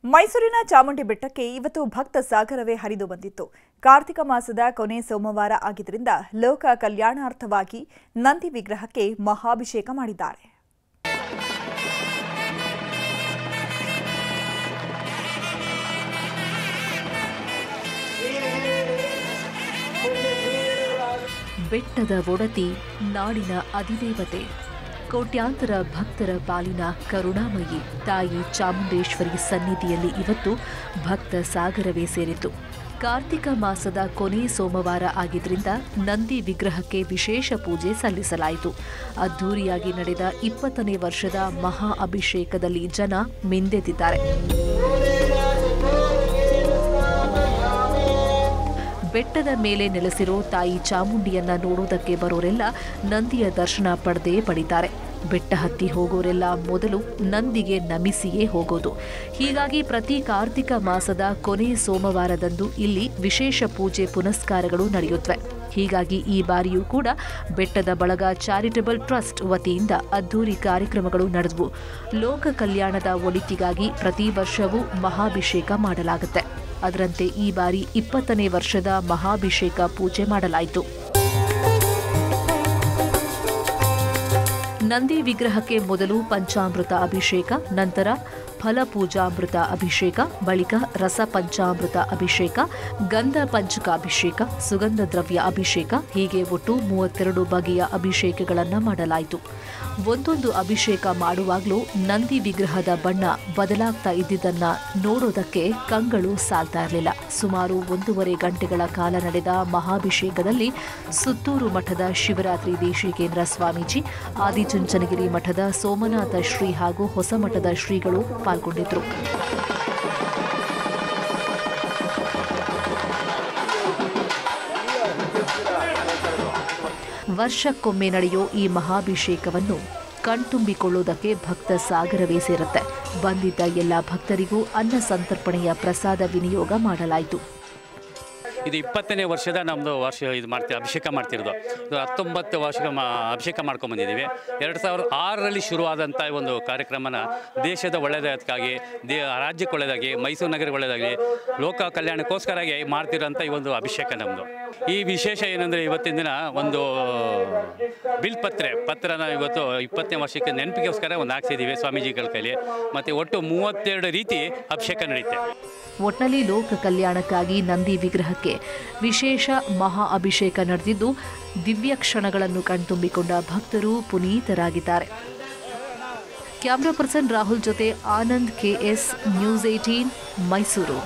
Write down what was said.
ಮೈಸೂರಿನ ಚಾಮುಂಡಿ ಬೆಟ್ಟಕ್ಕೆ ಇವತ್ತು ಭಕ್ತ ಸಾಗರವೇ ಹರಿದು ಬಂದಿತ್ತು. ಕಾರ್ತಿಕ ಮಾಸದ ಕೊನೆ ಸೋಮವಾರ ಆಗಿದ್ದರಿಂದ ಲೋಕ ಕಲ್ಯಾಣಾರ್ಥವಾಗಿ ನಂದಿ ವಿಗ್ರಹಕ್ಕೆ ಮಹಾಭಿಷೇಕ ಮಾಡಿದ್ದಾರೆ. ಬೆಟ್ಟದ ಒಡತಿ, ನಾಡಿನ ಅಧಿದೇವತೆ, ಕೋಟ್ಯಾಂತರ ಭಕ್ತರ ಪಾಲಿನ ಕರುಣಾಮಯಿ ತಾಯಿ ಚಾಮುಂಡೇಶ್ವರಿ ಸನ್ನಿಧಿಯಲ್ಲಿ ಇವತ್ತು ಭಕ್ತ ಸಾಗರವೇ ಸೇರಿತು. ಕಾರ್ತಿಕ ಮಾಸದ ಕೊನೆ ಸೋಮವಾರ ಆಗಿದ್ದರಿಂದ ನಂದಿ ವಿಗ್ರಹಕ್ಕೆ ವಿಶೇಷ ಪೂಜೆ ಸಲ್ಲಿಸಲಾಯಿತು. ಅದ್ಧೂರಿಯಾಗಿ ನಡೆದ 20ನೇ ವರ್ಷದ ಮಹಾ ಅಭಿಷೇಕದಲ್ಲಿ ಜನ ಮಿಂದೆದ್ದಿದ್ದಾರೆ. ಬೆಟ್ಟದ ಮೇಲೆ ನೆಲೆಸಿರೋ ತಾಯಿ ಚಾಮುಂಡಿಯನ್ನ ನೋಡುವುದಕ್ಕೆ ಬರೋರೆಲ್ಲ ನಂದಿಯ ದರ್ಶನ ಪಡೆದಿದ್ದಾರೆ. ಬೆಟ್ಟ ಹತ್ತಿ ಹೋಗೋರೆಲ್ಲ ಮೊದಲು ನಂದಿಗೆ ನಮಿಸಿಯೇ ಹೋಗೋದು. ಹೀಗಾಗಿ ಪ್ರತಿ ಕಾರ್ತಿಕ ಮಾಸದ ಕೊನೆ ಸೋಮವಾರದಂದು ಇಲ್ಲಿ ವಿಶೇಷ ಪೂಜೆ ಪುನಸ್ಕಾರಗಳು ನಡೆಯುತ್ತವೆ. ಹೀಗಾಗಿ ಈ ಬಾರಿಯೂ ಕೂಡ ಬೆಟ್ಟದ ಬಳಗ ಚಾರಿಟಬಲ್ ಟ್ರಸ್ಟ್ ವತಿಯಿಂದ ಅದ್ಧೂರಿ ಕಾರ್ಯಕ್ರಮಗಳು ನಡೆದವು. ಲೋಕ ಕಲ್ಯಾಣದ ಒಳಿತಿಗಾಗಿ ಪ್ರತಿ ವರ್ಷವೂ ಮಹಾಭಿಷೇಕ ಮಾಡಲಾಗುತ್ತೆ. ಅದರಂತೆ ಈ ಬಾರಿ 20ನೇ ವರ್ಷದ ಮಹಾಭಿಷೇಕ ಪೂಜೆ ಮಾಡಲಾಯಿತು. ನಂದಿ ವಿಗ್ರಹಕ್ಕೆ ಮೊದಲು ಪಂಚಾಮೃತ ಅಭಿಷೇಕ, ನಂತರ ಫಲಪೂಜಾಮೃತ ಅಭಿಷೇಕ, ಬಳಿಕ ರಸ ಪಂಚಾಮೃತ ಅಭಿಷೇಕ, ಗಂಧ ಪಂಚಕಾಭಿಷೇಕ, ಸುಗಂಧ ದ್ರವ್ಯ ಅಭಿಷೇಕ, ಹೀಗೆ ಒಟ್ಟು 32 ಬಗೆಯ ಅಭಿಷೇಕಗಳನ್ನು ಮಾಡಲಾಯಿತು. ಒಂದೊಂದು ಅಭಿಷೇಕ ಮಾಡುವಾಗಲೂ ನಂದಿ ವಿಗ್ರಹದ ಬಣ್ಣ ಬದಲಾಗ್ತಾ ಇದ್ದಿದ್ದನ್ನ ನೋಡೋದಕ್ಕೆ ಕಂಗಳು ಸಾಲ್ತಾ ಇರಲಿಲ್ಲ. ಸುಮಾರು 1.5 ಗಂಟೆಗಳ ಕಾಲ ನಡೆದ ಮಹಾಭಿಷೇಕದಲ್ಲಿ ಸುತ್ತೂರು ಮಠದ ಶಿವರಾತ್ರಿ ದೇಶಿಕೇಂದ್ರ ಸ್ವಾಮೀಜಿ, ಆದಿಚುಂಚನಗಿರಿ ಮಠದ ಸೋಮನಾಥ ಶ್ರೀ ಹಾಗೂ ಹೊಸಮಠದ ಶ್ರೀಗಳು ಪಾಲ್ಗೊಂಡಿದ್ದರು. ವರ್ಷಕ್ಕೊಮ್ಮೆ ನಡೆಯೋ ಈ ಮಹಾಭಿಷೇಕವನ್ನು ಕಣ್ತುಂಬಿಕೊಳ್ಳುವುದಕ್ಕೆ ಭಕ್ತ ಸಾಗರವೇ ಸೇರುತ್ತೆ. ಬಂದಿದ್ದ ಎಲ್ಲ ಭಕ್ತರಿಗೂ ಅನ್ನ ಸಂತರ್ಪಣೆಯ ಪ್ರಸಾದ ವಿನಿಯೋಗ ಮಾಡಲಾಯಿತು. ಇದು 20ನೇ ವರ್ಷದ ನಮ್ಮದು ಅಭಿಷೇಕ ಮಾಡ್ತಿರೋದು. ಇದು 19 ವರ್ಷಕ್ಕೆ ಅಭಿಷೇಕ ಮಾಡ್ಕೊಂಬಂದಿದ್ದೀವಿ. 2006ರಲ್ಲಿ ಶುರುವಾದಂಥ ಒಂದು ಕಾರ್ಯಕ್ರಮನ ದೇಶದ ಒಳ್ಳೆಯದಕ್ಕಾಗಿ, ರಾಜ್ಯಕ್ಕೆ ಒಳ್ಳೆಯದಾಗಿ, ಮೈಸೂರು ನಗರಕ್ಕೆ ಒಳ್ಳೆಯದಾಗಿ, ಲೋಕ ಕಲ್ಯಾಣಕ್ಕೋಸ್ಕರಾಗಿ ಮಾಡ್ತಿರೋಂಥ ಈ ಒಂದು ಅಭಿಷೇಕ ನಮ್ಮದು. ಈ ವಿಶೇಷ ಏನಂದರೆ ಇವತ್ತಿನ ದಿನ ಒಂದು ಪತ್ರನ ಇವತ್ತು 20ನೇ ವರ್ಷಕ್ಕೆ ನೆನಪಿಗೋಸ್ಕರ ಒಂದು ಹಾಕ್ಸಿದ್ದೀವಿ ಸ್ವಾಮೀಜಿಗಳ ಕೈಲಿ. ಮತ್ತು ಒಟ್ಟು 32 ರೀತಿ ಅಭಿಷೇಕ ನಡೆಯುತ್ತೆ. ಒಟ್ನಲ್ಲಿ ಲೋಕ ಕಲ್ಯಾಣಕ್ಕಾಗಿ ನಂದಿ ವಿಗ್ರಹಕ್ಕೆ ವಿಶೇಷ ಮಹಾ ಅಭಿಷೇಕ ನಡೆದಿದ್ದು ದಿವ್ಯ ಕ್ಷಣಗಳನ್ನು ಕಣ್ತುಂಬಿಕೊಂಡ ಭಕ್ತರು ಪುನೀತರಾಗಿದ್ದಾರೆ. ಕ್ಯಾಮರಾ ಪರ್ಸನ್ ರಾಹುಲ್ ಜೊತೆ ಆನಂದ್ KS, ನ್ಯೂಸ್ 18, ಮೈಸೂರು.